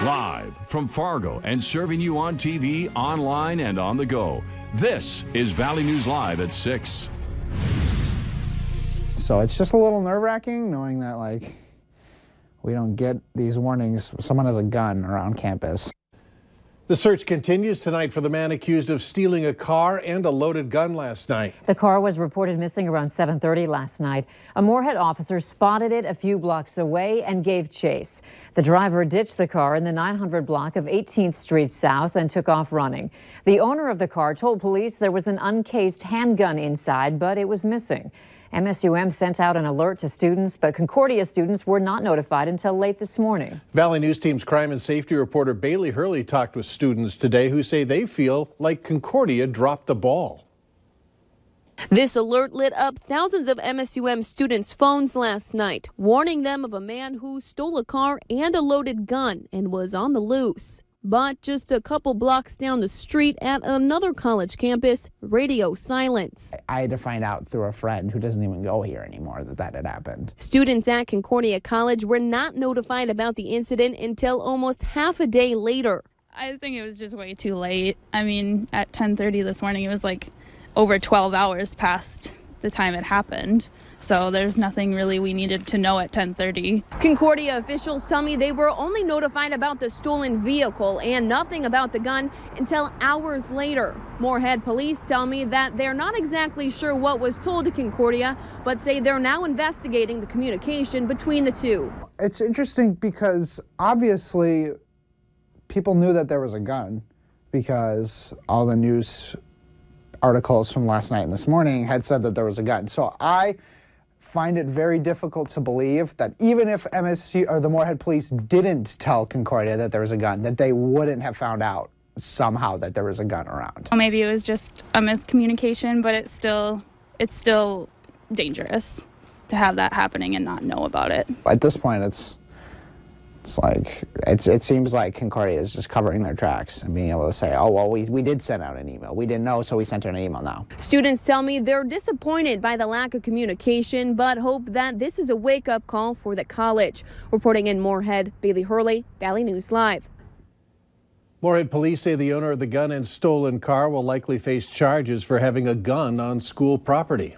Live from Fargo and serving you on TV, online, and on the go. This is Valley News Live at 6. So it's just a little nerve-wracking knowing that, like, we don't get these warnings. Someone has a gun around campus. The search continues tonight for the man accused of stealing a car and a loaded gun last night. The car was reported missing around 7:30 last night. A Moorhead officer spotted it a few blocks away and gave chase. The driver ditched the car in the 900 block of 18th Street South and took off running. The owner of the car told police there was an uncased handgun inside, but it was missing. MSUM sent out an alert to students, but Concordia students were not notified until late this morning. Valley News Team's crime and safety reporter Bailey Hurley talked with students today who say they feel like Concordia dropped the ball. This alert lit up thousands of MSUM students' phones last night, warning them of a man who stole a car and a loaded gun and was on the loose. But just a couple blocks down the street at another college campus, radio silence. I had to find out through a friend who doesn't even go here anymore that had happened. Students at Concordia College were not notified about the incident until almost half a day later. I think it was just way too late. I mean, at 10:30 this morning, it was like over 12 hours past the time it happened. So there's nothing really we needed to know at 10:30. Concordia officials tell me they were only notified about the stolen vehicle and nothing about the gun until hours later. Moorhead police tell me that they're not exactly sure what was told to Concordia, but say they're now investigating the communication between the two. It's interesting because obviously people knew that there was a gun because all the news articles from last night and this morning had said that there was a gun. So I find it very difficult to believe that even if MSU or the Moorhead police didn't tell Concordia that there was a gun, that they wouldn't have found out somehow that there was a gun around. Well, maybe it was just a miscommunication, but it's still dangerous to have that happening and not know about it. At this point, it's like, it seems like Concordia is just covering their tracks and being able to say, oh, well, we did send out an email. We didn't know, so we sent out an email now. Students tell me they're disappointed by the lack of communication, but hope that this is a wake-up call for the college. Reporting in Moorhead, Bailey Hurley, Valley News Live. Moorhead police say the owner of the gun and stolen car will likely face charges for having a gun on school property.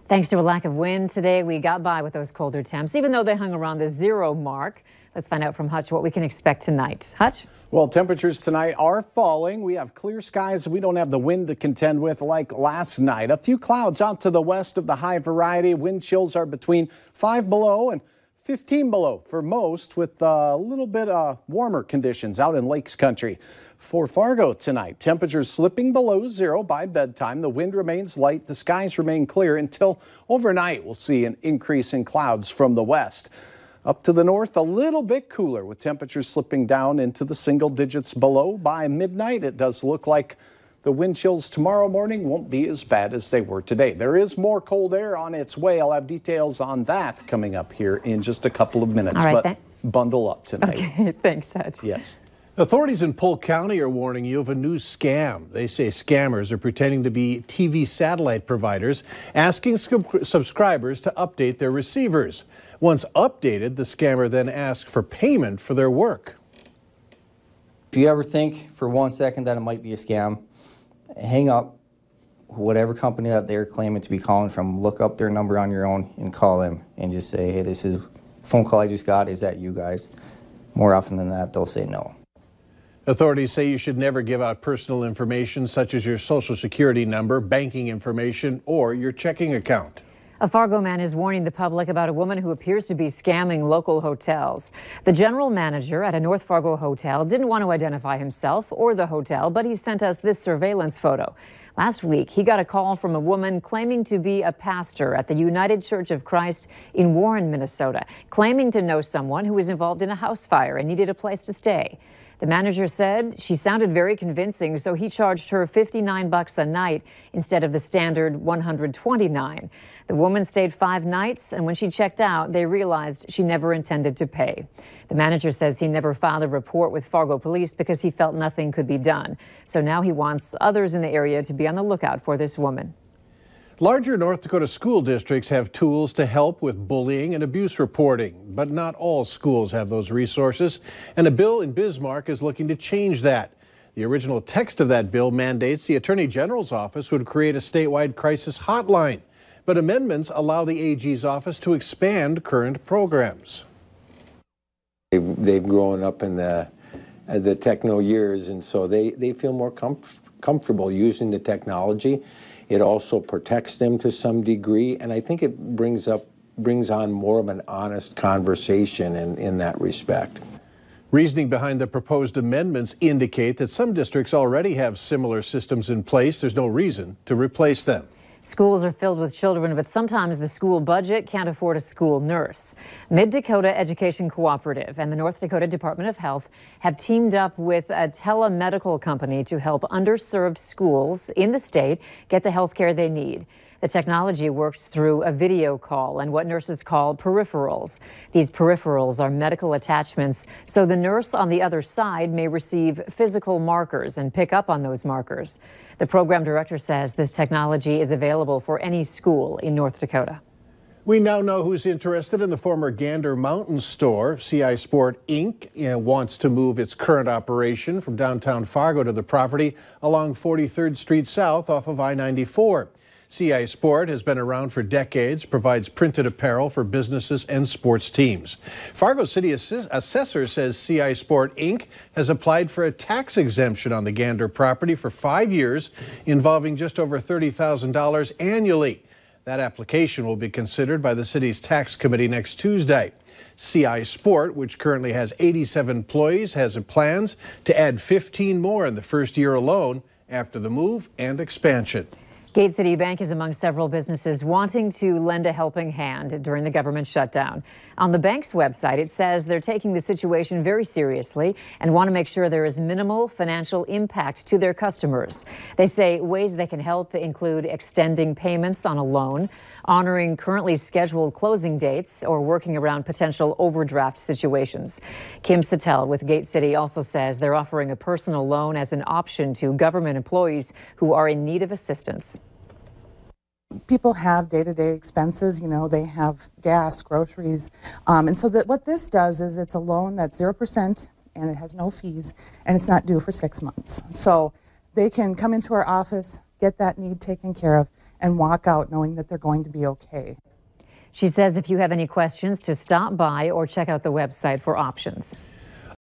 Thanks to a lack of wind today, we got by with those colder temps, even though they hung around the 0 mark. Let's find out from Hutch what we can expect tonight. Hutch? Well, temperatures tonight are falling. We have clear skies. We don't have the wind to contend with like last night. A few clouds out to the west of the high variety. Wind chills are between 5 below and 15 below for most, with a little bit warmer conditions out in Lakes Country. For Fargo tonight, temperatures slipping below 0 by bedtime. The wind remains light. The skies remain clear until overnight. We'll see an increase in clouds from the west. Up to the north, a little bit cooler with temperatures slipping down into the single digits below. By midnight, it does look like the wind chills tomorrow morning won't be as bad as they were today. There is more cold air on its way. I'll have details on that coming up here in just a couple of minutes. All right, but bundle up tonight. Okay, thanks, Hutch. Yes. Authorities in Polk County are warning you of a new scam. They say scammers are pretending to be TV satellite providers, asking subscribers to update their receivers. Once updated, the scammer then asks for payment for their work. If you ever think for 1 second that it might be a scam, hang up whatever company that they're claiming to be calling from, look up their number on your own and call them and just say, hey, this is a phone call I just got. Is that you guys? More often than that, they'll say no. Authorities say you should never give out personal information such as your social security number, banking information, or your checking account. A Fargo man is warning the public about a woman who appears to be scamming local hotels. The general manager at a North Fargo hotel didn't want to identify himself or the hotel, but he sent us this surveillance photo. Last week, he got a call from a woman claiming to be a pastor at the United Church of Christ in Warren, Minnesota, claiming to know someone who was involved in a house fire and needed a place to stay. The manager said she sounded very convincing, so he charged her $59 a night instead of the standard $129. The woman stayed 5 nights, and when she checked out, they realized she never intended to pay. The manager says he never filed a report with Fargo police because he felt nothing could be done. So now he wants others in the area to be on the lookout for this woman. Larger North Dakota school districts have tools to help with bullying and abuse reporting, but not all schools have those resources, and a bill in Bismarck is looking to change that. The original text of that bill mandates the Attorney General's office would create a statewide crisis hotline, but amendments allow the AG's office to expand current programs. They've grown up in the techno years, and so they feel more comfortable using the technology. It also protects them to some degree, and I think it brings on more of an honest conversation in that respect. Reasoning behind the proposed amendments indicate that some districts already have similar systems in place. There's no reason to replace them. Schools are filled with children, but sometimes the school budget can't afford a school nurse. Mid-Dakota Education Cooperative and the North Dakota Department of Health have teamed up with a telemedical company to help underserved schools in the state get the health care they need. The technology works through a video call and what nurses call peripherals. These peripherals are medical attachments, so the nurse on the other side may receive physical markers and pick up on those markers. The program director says this technology is available for any school in North Dakota. We now know who's interested in the former Gander Mountain store. CI Sport Inc. Wants to move its current operation from downtown Fargo to the property along 43rd Street South off of I-94. CI Sport has been around for decades, provides printed apparel for businesses and sports teams. Fargo City Assessor says CI Sport Inc. has applied for a tax exemption on the Gander property for 5 years, involving just over $30,000 annually. That application will be considered by the city's tax committee next Tuesday. CI Sport, which currently has 87 employees, has plans to add 15 more in the first year alone after the move and expansion. Gate City Bank is among several businesses wanting to lend a helping hand during the government shutdown. On the bank's website, it says they're taking the situation very seriously and want to make sure there is minimal financial impact to their customers. They say ways they can help include extending payments on a loan, honoring currently scheduled closing dates, or working around potential overdraft situations. Kim Sattel with Gate City also says they're offering a personal loan as an option to government employees who are in need of assistance. People have day-to-day expenses, they have gas, groceries, and so what this does is it's a loan that's 0% and it has no fees and it's not due for 6 months. So they can come into our office, get that need taken care of, and walk out knowing that they're going to be okay. She says if you have any questions, to stop by or check out the website for options.